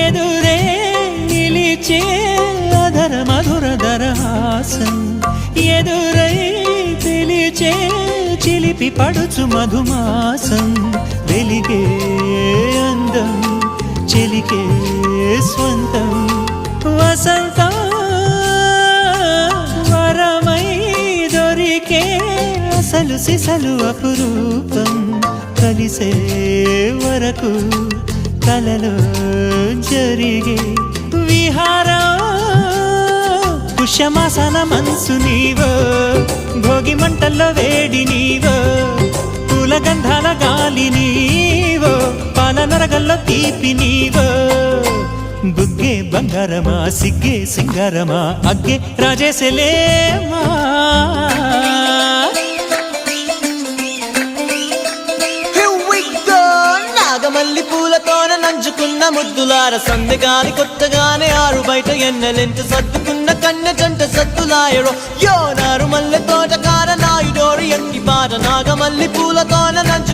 ఎదురే నిలిచే అధర మధుర దరహాసం ఎదురై పిలిచే చిలిపి పడుచు మధుమాసం వెలిగే అందం చెలికే స్వంతం వసంతం వరమై దొరికే అసలు సిసలు అపురూపం కలిసే వరకు కలలో జరిగే విహారం పుష్యమాసన మనసు నీవో భోగి మంటల్లో వేడి నీవో పూల గంధాల గాలి నీవో పాల నరగల్లో తీపి నీవో బుగ్గే బంగారమా సిగ్గే సింగారమా అగ్గే రాజేసలేమా మల్లి పూలతోన నంచుకున్న ముద్దులార సందెగాని కొత్తగానే ఆరు బయట ఎన్నెలెంట సర్దుకున్న కన్నె జంట సత్తులాయరో యో నారు మల్లె తోట కార నాయుడోరు ఎట్టి పాట నాగమల్లి పూలతోన నంచు